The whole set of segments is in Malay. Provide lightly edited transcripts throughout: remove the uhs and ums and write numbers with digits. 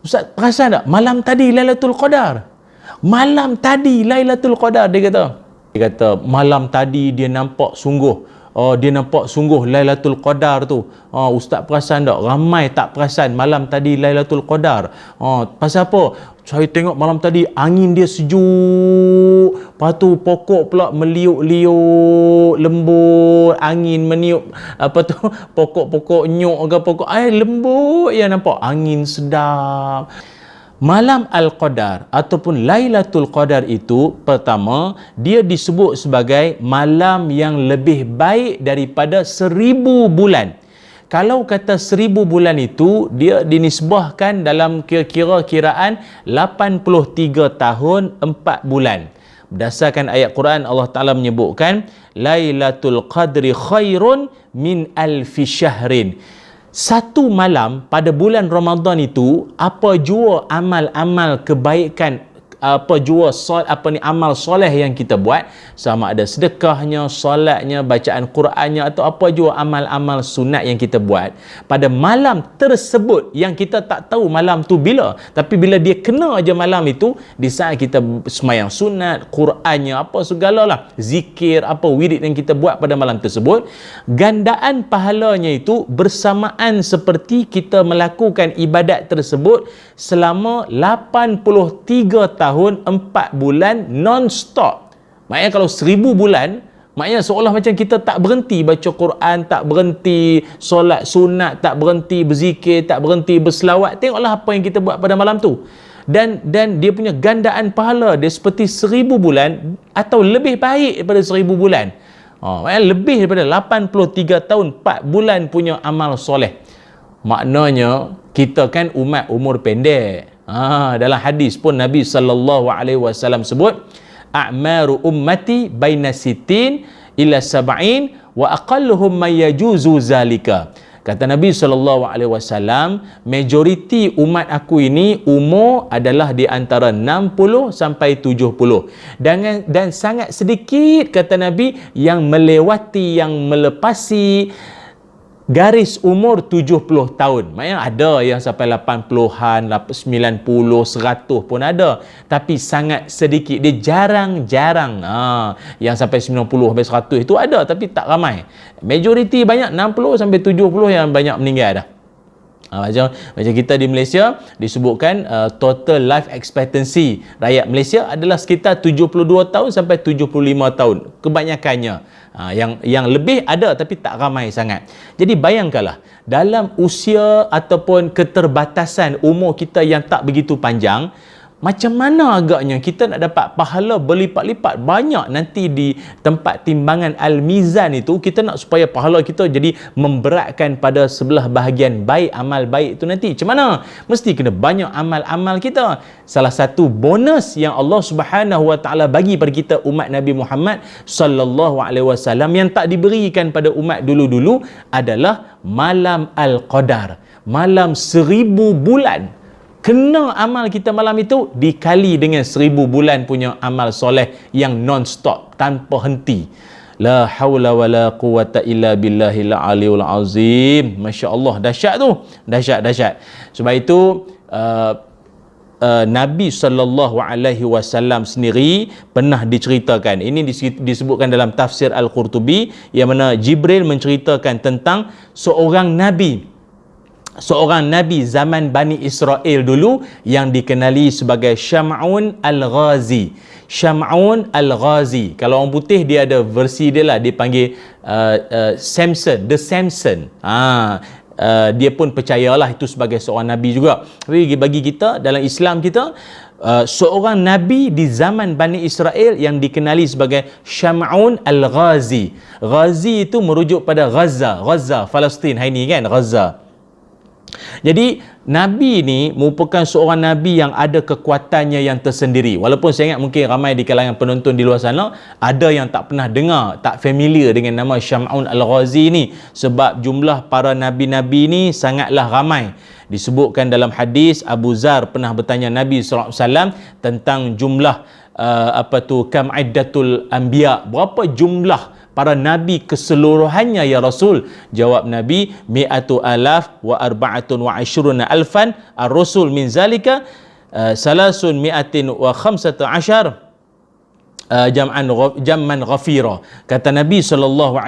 Ustaz perasan tak malam tadi Lailatul Qadar? Malam tadi Lailatul Qadar, dia kata malam tadi dia nampak sungguh Lailatul Qadar tu. Ustaz perasan tak? Ramai tak perasan malam tadi Lailatul Qadar. Pasal apa? Saya tengok malam tadi angin dia sejuk. Lepas tu pokok pula meliuk-liuk, lembut, angin meniup pokok-pokok nyok ke pokok lembut ya, nampak angin sedap. Malam Al-Qadar ataupun Lailatul Qadar itu, pertama, dia disebut sebagai malam yang lebih baik daripada 1000 bulan. Kalau kata 1000 bulan itu, dia dinisbahkan dalam kira-kira kiraan 83 tahun 4 bulan. Berdasarkan ayat Quran, Allah Ta'ala menyebutkan Lailatul Qadri khairun min alfi syahrin. Satu malam pada bulan Ramadan itu, apa jua amal-amal kebaikan, apa jua amal soleh yang kita buat, sama ada sedekahnya, solatnya, bacaan Qurannya, atau apa jua amal-amal sunat yang kita buat pada malam tersebut, yang kita tak tahu malam tu bila, tapi bila dia kena aja malam itu, di saat kita semayang sunat, Qurannya, apa segalalah, zikir, apa wirid yang kita buat pada malam tersebut, gandaan pahalanya itu bersamaan seperti kita melakukan ibadat tersebut selama 83 tahun 4 bulan non-stop. Maknanya kalau 1000 bulan, maknanya seolah macam kita tak berhenti baca Quran, tak berhenti solat sunat, tak berhenti berzikir, tak berhenti berselawat. Tengoklah apa yang kita buat pada malam tu. Dan dia punya gandaan pahala dia seperti 1000 bulan atau lebih baik daripada 1000 bulan. Maknanya lebih daripada 83 tahun 4 bulan punya amal soleh. Maknanya kita kan umat umur pendek. Dalam hadis pun Nabi SAW sebut, a'maru ummati baina sitin ila sab'in wa aqalluhum man yajuzu zalika. Kata Nabi SAW, majoriti umat aku ini umur adalah di antara 60 sampai 70. Dan sangat sedikit, kata Nabi, yang melewati, yang melepasi garis umur 70 tahun. Maksudnya ada yang sampai 80-an, 90, 100 pun ada. Tapi sangat sedikit. Dia jarang-jarang. Yang sampai 90 sampai 100 itu ada, tapi tak ramai. Majoriti banyak 60 sampai 70 yang banyak meninggal dah. Macam kita di Malaysia disebutkan total life expectancy rakyat Malaysia adalah sekitar 72 tahun sampai 75 tahun kebanyakannya. Yang lebih ada tapi tak ramai sangat. Jadi bayangkanlah, dalam usia ataupun keterbatasan umur kita yang tak begitu panjang, macam mana agaknya kita nak dapat pahala berlipat-lipat banyak nanti di tempat timbangan Al-Mizan itu. Kita nak supaya pahala kita jadi memberatkan pada sebelah bahagian baik, amal baik itu nanti. Macam mana? Mesti kena banyak amal-amal kita. Salah satu bonus yang Allah Subhanahu Wa Taala bagi pada kita umat Nabi Muhammad sallallahu alaihi wasallam yang tak diberikan pada umat dulu-dulu adalah malam Al-Qadar. Malam 1000 bulan. Kena amal kita malam itu dikali dengan 1000 bulan punya amal soleh yang non-stop, tanpa henti. La haula wa la quwata illa billahil aliyul azim. Masya Allah, dahsyat tu. Dahsyat. Sebab itu Nabi SAW sendiri pernah diceritakan. Ini disebutkan dalam tafsir Al-Qurtubi, yang mana Jibril menceritakan tentang seorang Nabi zaman Bani Israel dulu yang dikenali sebagai Syam'un Al-Ghazi. Syam'un Al-Ghazi. Kalau orang putih dia ada versi dia lah, dia panggil Samson, The Samson. Dia pun percayalah itu sebagai seorang Nabi juga. Tapi bagi kita, dalam Islam kita, seorang Nabi di zaman Bani Israel yang dikenali sebagai Syam'un Al-Ghazi. Ghazi itu merujuk pada Gaza, Palestin hari ni kan, Gaza. Jadi Nabi ni merupakan seorang Nabi yang ada kekuatannya yang tersendiri. Walaupun saya ingat mungkin ramai di kalangan penonton di luar sana ada yang tak pernah dengar, tak familiar dengan nama Syam'un Al-Ghazi ni, sebab jumlah para Nabi-Nabi ni sangatlah ramai. Disebutkan dalam hadis, Abu Zar pernah bertanya Nabi SAW tentang jumlah kam iddatul anbiya, berapa jumlah para nabi keseluruhannya ya Rasul? Jawab Nabi, mi'atu alaf wa arba'atun wa ashruna alfan ar-rusul min zalika salasun mi'atin wa khamsata ashar jamman ghafira. Kata Nabi SAW,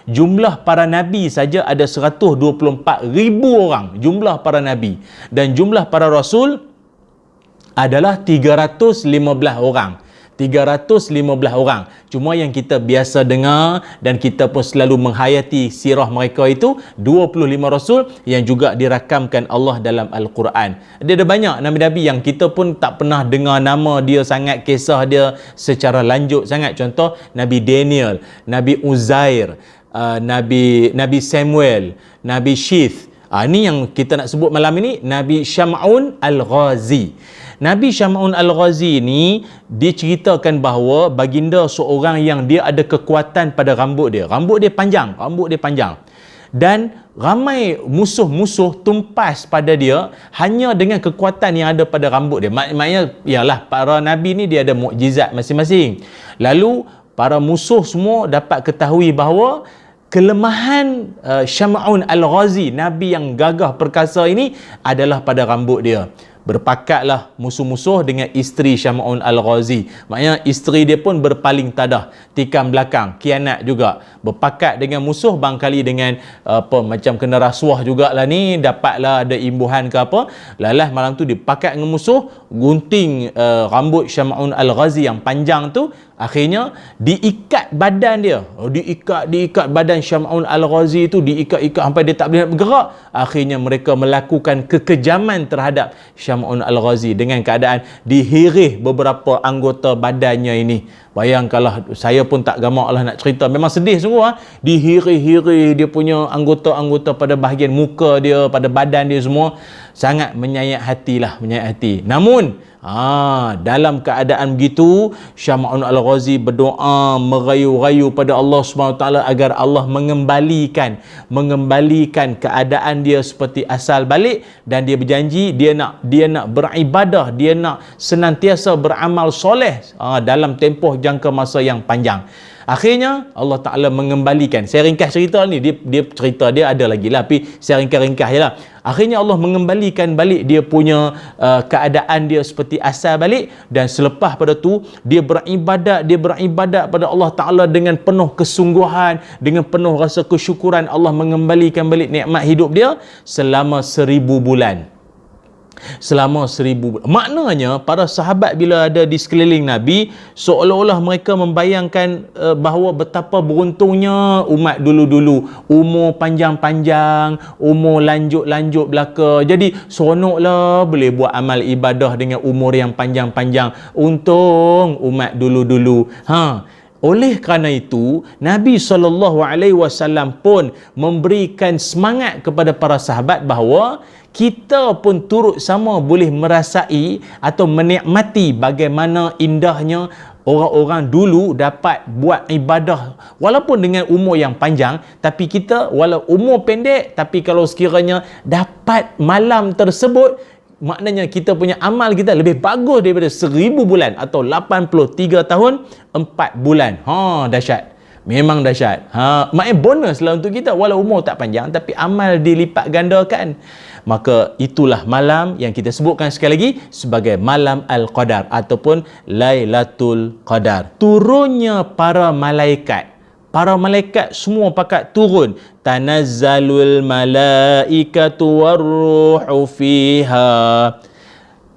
jumlah para nabi saja ada 124,000 orang jumlah para nabi, dan jumlah para rasul adalah 315 orang. 315 orang. Cuma yang kita biasa dengar dan kita pun selalu menghayati sirah mereka itu 25 rasul yang juga dirakamkan Allah dalam Al-Quran. Dia ada banyak nabi-nabi yang kita pun tak pernah dengar nama dia sangat, kisah dia secara lanjut sangat. Contoh Nabi Daniel, Nabi Uzair, Nabi Samuel, Nabi Shith. Ini yang kita nak sebut malam ini, Nabi Syam'un Al-Ghazi. Nabi Syam'un Al-Ghazi ni diceritakan bahawa baginda seorang yang dia ada kekuatan pada rambut dia. Rambut dia panjang. Dan ramai musuh-musuh tumpas pada dia hanya dengan kekuatan yang ada pada rambut dia. Maknanya ialah para nabi ni dia ada mukjizat masing-masing. Lalu para musuh semua dapat ketahui bahawa kelemahan Syam'un Al-Ghazi, nabi yang gagah perkasa ini, adalah pada rambut dia. Berpakatlah musuh-musuh dengan isteri Syam'un Al-Ghazi. Maknanya isteri dia pun berpaling tadah, tikam belakang, kianat juga. Berpakat dengan musuh, barangkali dengan macam kena rasuah jugalah ni, dapatlah ada imbuhan ke apa. Lalah malam tu dipakat dengan musuh, gunting rambut Syam'un Al-Ghazi yang panjang tu, akhirnya diikat badan dia. Diikat badan Syam'un Al-Ghazi tu, diikat-ikat sampai dia tak boleh bergerak. Akhirnya mereka melakukan kekejaman terhadap Syam'un Al-Ghazi dengan keadaan dihirih beberapa anggota badannya ini. Bayangkanlah, saya pun tak gamak lah nak cerita. Memang sedih semua. Dihirih-hirih dia punya anggota-anggota pada bahagian muka dia, pada badan dia semua. Sangat menyayat hatilah, menyayat hati. Namun dalam keadaan begitu, Syam'un Al-Ghazi berdoa, merayu-rayu pada Allah SWT agar Allah mengembalikan keadaan dia seperti asal balik, dan dia berjanji dia nak beribadah, dia nak senantiasa beramal soleh dalam tempoh jangka masa yang panjang. Akhirnya Allah Ta'ala mengembalikan. Saya ringkas cerita ni, dia cerita dia ada lagi lah, tapi saya ringkas je lah. Akhirnya Allah mengembalikan balik dia punya keadaan dia seperti asal balik, dan selepas pada tu dia beribadat pada Allah Ta'ala dengan penuh kesungguhan, dengan penuh rasa kesyukuran. Allah mengembalikan balik nikmat hidup dia selama 1000 bulan. Selama 1000 bulan. Maknanya para sahabat bila ada di sekeliling Nabi, seolah-olah mereka membayangkan bahawa betapa beruntungnya umat dulu-dulu, umur panjang-panjang, umur lanjut-lanjut belaka. Jadi seronoklah boleh buat amal ibadah dengan umur yang panjang-panjang. Untung umat dulu-dulu. Oleh kerana itu, Nabi SAW pun memberikan semangat kepada para sahabat bahawa kita pun turut sama boleh merasai atau menikmati bagaimana indahnya orang-orang dulu dapat buat ibadah walaupun dengan umur yang panjang, tapi kita walau umur pendek, tapi kalau sekiranya dapat malam tersebut, maknanya kita punya amal kita lebih bagus daripada 1000 bulan atau 83 tahun 4 bulan. Dahsyat. Memang dahsyat. Maknanya bonus lah untuk kita, walau umur tak panjang tapi amal dilipat gandakan. Maka itulah malam yang kita sebutkan sekali lagi sebagai malam Al-Qadar ataupun Lailatul Qadar. Turunnya para malaikat. Para malaikat semua pakat turun. Tanazzalul malaikatu warruhu fiha.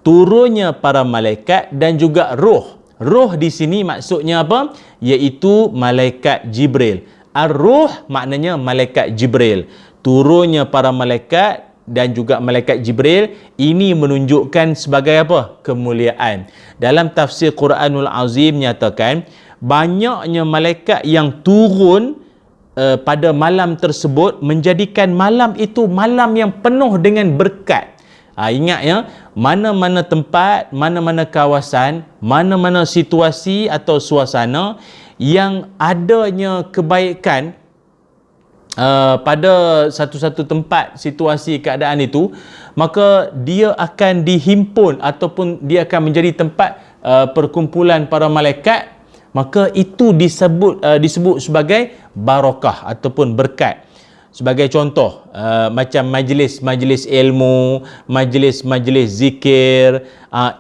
Turunnya para malaikat dan juga roh. Roh di sini maksudnya apa? Iaitu malaikat Jibril. Ar-ruh maknanya malaikat Jibril. Turunnya para malaikat dan juga malaikat Jibril ini menunjukkan sebagai apa? Kemuliaan. Dalam tafsir Quranul Azim nyatakan banyaknya malaikat yang turun pada malam tersebut menjadikan malam itu malam yang penuh dengan berkat. Ingat ya, mana-mana tempat, mana-mana kawasan, mana-mana situasi atau suasana yang adanya kebaikan pada satu-satu tempat, situasi, keadaan itu, maka dia akan dihimpun ataupun dia akan menjadi tempat perkumpulan para malaikat. maka itu disebut sebagai barakah ataupun berkat. Sebagai contoh, macam majlis ilmu, majlis zikir,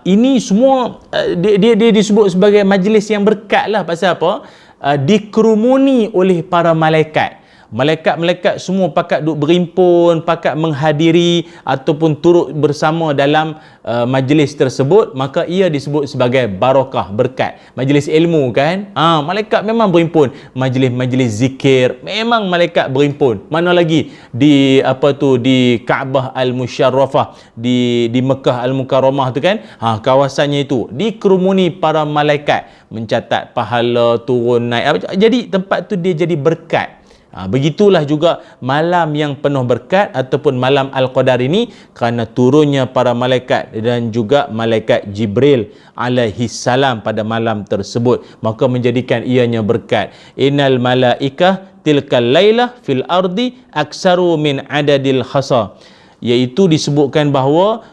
ini semua dia disebut sebagai majlis yang berkat lah. Pasal apa? Dikerumuni oleh para malaikat. Malaikat-malaikat semua pakat duk berimpun, pakat menghadiri ataupun turut bersama dalam majlis tersebut, maka ia disebut sebagai barakah, berkat. Majlis ilmu kan, malaikat memang berimpun. Majlis zikir memang malaikat berimpun. Mana lagi di di Kaabah Al-Musyarrafah, di Mekah Al-Mukarramah tu kan, kawasannya itu dikerumuni para malaikat mencatat pahala turun naik. Jadi tempat tu dia jadi berkat. Begitulah juga malam yang penuh berkat ataupun malam Al-Qadar ini, kerana turunnya para malaikat dan juga malaikat Jibril alaihi salam pada malam tersebut, maka menjadikan ianya berkat. Innal malaikah tilkal lailah fil ardi aksaru min adadil khasa, iaitu disebutkan bahawa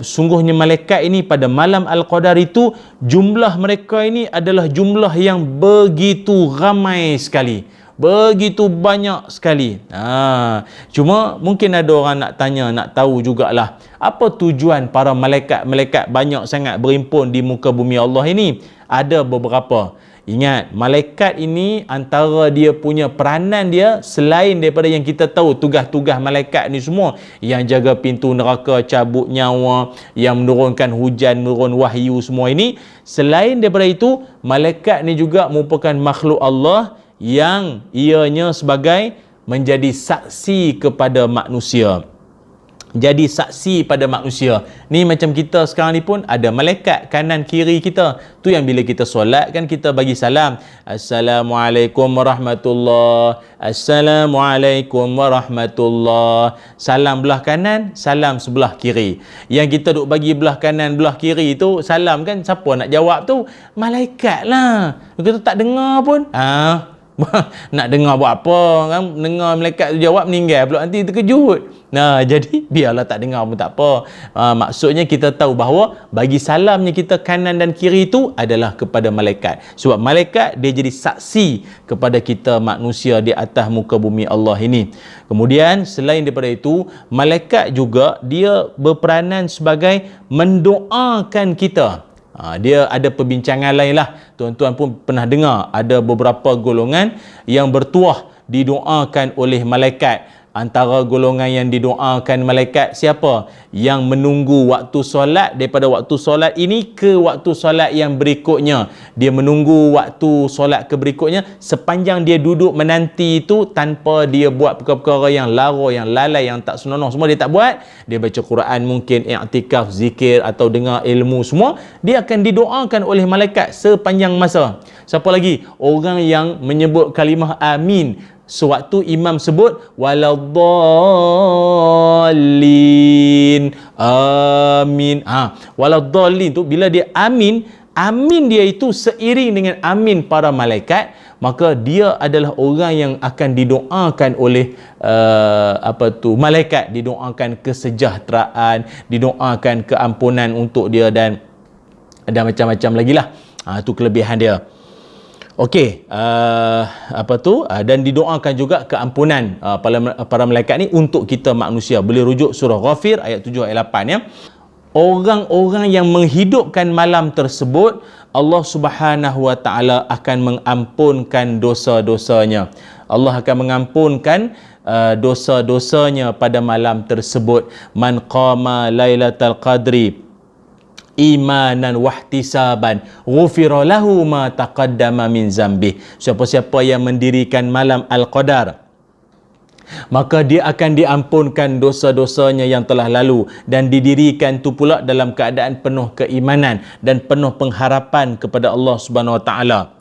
sungguhnya malaikat ini pada malam Al-Qadar itu, jumlah mereka ini adalah jumlah yang begitu ramai sekali, begitu banyak sekali. Cuma mungkin ada orang nak tanya, nak tahu jugalah, apa tujuan para malaikat banyak sangat berimpun di muka bumi Allah ini? Ada beberapa. Ingat, malaikat ini antara dia punya peranan dia, selain daripada yang kita tahu tugas-tugas malaikat ni semua, yang jaga pintu neraka, cabut nyawa, yang menurunkan hujan, menurun wahyu semua ini, selain daripada itu, malaikat ni juga merupakan makhluk Allah yang ianya sebagai menjadi saksi kepada manusia. Jadi saksi pada manusia. Ni macam kita sekarang ni pun ada malaikat kanan kiri kita. Tu yang bila kita solat kan kita bagi salam. Assalamualaikum warahmatullahi. Assalamualaikum warahmatullahi. Salam belah kanan, salam sebelah kiri. Yang kita duk bagi belah kanan, belah kiri tu salam kan, siapa nak jawab tu? Malaikat lah. Kita tak dengar pun. Nak dengar buat apa kan? Dengar malaikat tu jawab, meninggal pula nanti terkejut. Jadi biarlah tak dengar pun tak apa. Maksudnya kita tahu bahawa bagi salamnya kita kanan dan kiri itu adalah kepada malaikat. Sebab malaikat dia jadi saksi kepada kita manusia di atas muka bumi Allah ini. Kemudian selain daripada itu, malaikat juga dia berperanan sebagai mendoakan kita. Dia ada perbincangan lain lah. Tuan-tuan pun pernah dengar ada beberapa golongan yang bertuah didoakan oleh malaikat. Antara golongan yang didoakan malaikat siapa? Yang menunggu waktu solat, daripada waktu solat ini ke waktu solat yang berikutnya. Dia menunggu waktu solat ke berikutnya, sepanjang dia duduk menanti itu tanpa dia buat perkara-perkara yang lara, yang lalai, yang tak senonoh, semua dia tak buat. Dia baca Quran mungkin, i'tikaf, zikir atau dengar ilmu semua, dia akan didoakan oleh malaikat sepanjang masa. Siapa lagi? Orang yang menyebut kalimah amin sewaktu imam sebut waladdallin, amin. Waladdallin tu bila dia amin dia itu seiring dengan amin para malaikat, maka dia adalah orang yang akan didoakan oleh malaikat, didoakan kesejahteraan, didoakan keampunan untuk dia, dan ada macam-macam lagi lah. Tu kelebihan dia. Okey, dan didoakan juga keampunan para malaikat ni untuk kita manusia. Boleh rujuk surah Ghafir ayat 7 ayat 8 ya. Orang-orang yang menghidupkan malam tersebut, Allah Subhanahu wa taala akan mengampunkan dosa-dosanya. Allah akan mengampunkan dosa-dosanya pada malam tersebut. Man qama lailatal qadri imanan wahtisaban ghufira lahu ma taqaddama min zambi. Siapa-siapa yang mendirikan malam Al-Qadar, maka dia akan diampunkan dosa-dosanya yang telah lalu, dan didirikan tu pula dalam keadaan penuh keimanan dan penuh pengharapan kepada Allah Subhanahu wa taala.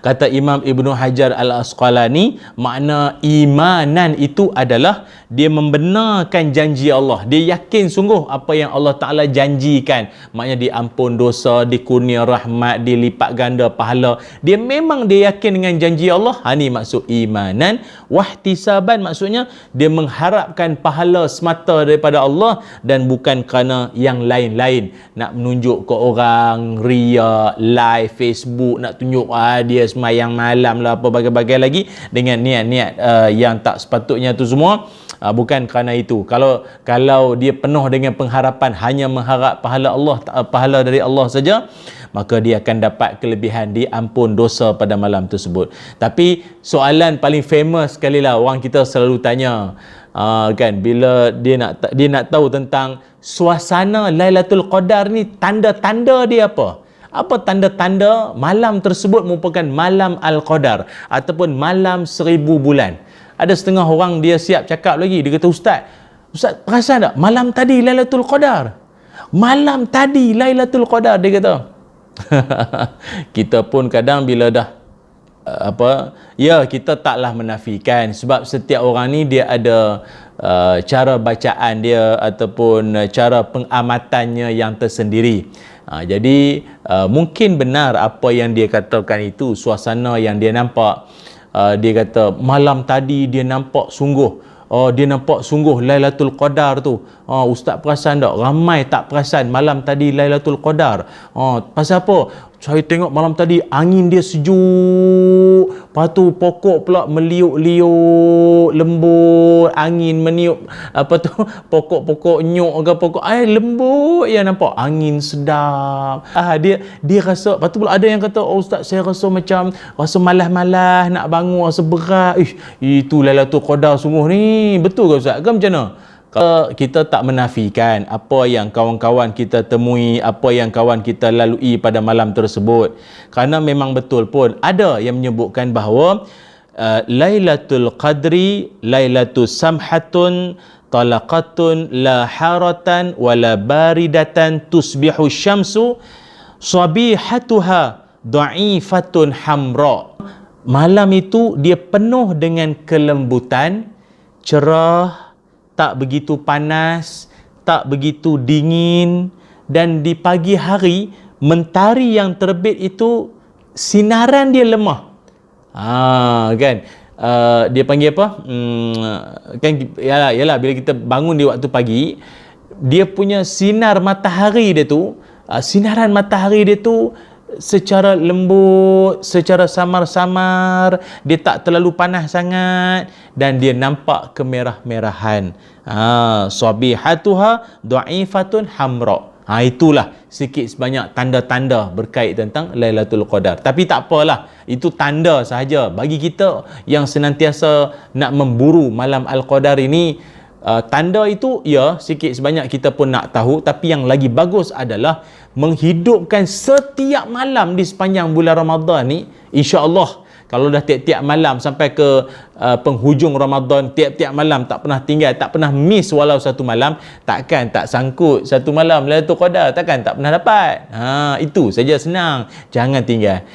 Kata Imam Ibnu Hajar Al-Asqalani, makna imanan itu adalah dia membenarkan janji Allah. Dia yakin sungguh apa yang Allah Ta'ala janjikan. Maknanya diampun dosa, dikurnia rahmat, dilipat ganda pahala. Dia memang dia yakin dengan janji Allah. Ini maksud imanan. Wahtisaban maksudnya dia mengharapkan pahala semata daripada Allah dan bukan kerana yang lain-lain. Nak menunjuk ke orang, ria, live, Facebook, nak tunjuk dia semayang malam lah, apa bagai-bagai lagi dengan niat-niat yang tak sepatutnya tu semua. Bukan kerana itu. Kalau dia penuh dengan pengharapan, hanya mengharap pahala Allah, pahala dari Allah saja, maka dia akan dapat kelebihan diampun dosa pada malam tersebut. Tapi soalan paling famous sekali lah orang kita selalu tanya, kan, bila dia nak tahu tentang suasana Lailatul Qadar ni, tanda-tanda dia apa? Apa tanda-tanda malam tersebut merupakan malam Al-Qadar ataupun malam 1000 bulan? Ada setengah orang dia siap cakap lagi. Dia kata, Ustaz perasan tak? Malam tadi Lailatul Qadar. Malam tadi Lailatul Qadar, dia kata. Kita pun kadang bila dah kita taklah menafikan, sebab setiap orang ni dia ada cara bacaan dia ataupun cara pengamatannya yang tersendiri. Jadi mungkin benar apa yang dia katakan itu, suasana yang dia nampak. Dia kata malam tadi dia nampak sungguh, dia nampak sungguh Lailatul Qadar tu. Ustaz perasan tak? Ramai tak perasan malam tadi Lailatul Qadar. Pasal apa? Saya tengok malam tadi angin dia sejuk, lepas tu pokok pula meliuk-liuk, lembut, angin meniup pokok-pokok nyok ke pokok lembut ya, nampak angin sedap. Dia rasa, lepas tu pula ada yang kata, Ustaz saya rasa macam rasa malas-malas nak bangun, rasa berat. Itu Lailatul Qadar sungguh ni. Betul ke Ustaz? Ke macam mana? Kita tak menafikan apa yang kawan-kawan kita temui, apa yang kawan kita lalui pada malam tersebut. Kerana memang betul pun ada yang menyebutkan bahawa Lailatul Qadri Lailatul Samhatun Talaqatun la haratan wala baridatan tusbihu syamsu sabihatuha dha'ifatun hamra. Malam itu dia penuh dengan kelembutan, cerah, tak begitu panas, tak begitu dingin, dan di pagi hari mentari yang terbit itu sinaran dia lemah. Kan? Dia panggil apa? Kan yalah bila kita bangun di waktu pagi, dia punya sinar matahari dia tu, sinaran matahari dia tu secara lembut, secara samar-samar, dia tak terlalu panas sangat dan dia nampak kemerah-merahan. Sabihatuha dha'ifatun hamra. Itulah sikit sebanyak tanda-tanda berkait tentang Lailatul Qadar. Tapi tak apalah, itu tanda sahaja bagi kita yang senantiasa nak memburu malam Al-Qadar ini. Tanda itu ya sikit sebanyak kita pun nak tahu, tapi yang lagi bagus adalah menghidupkan setiap malam di sepanjang bulan Ramadan ni. InsyaAllah kalau dah tiap-tiap malam sampai ke penghujung Ramadan, tiap-tiap malam tak pernah tinggal, tak pernah miss walau satu malam, takkan tak sangkut satu malam Lailatul Qadar, takkan tak pernah dapat. Itu saja senang, jangan tinggal.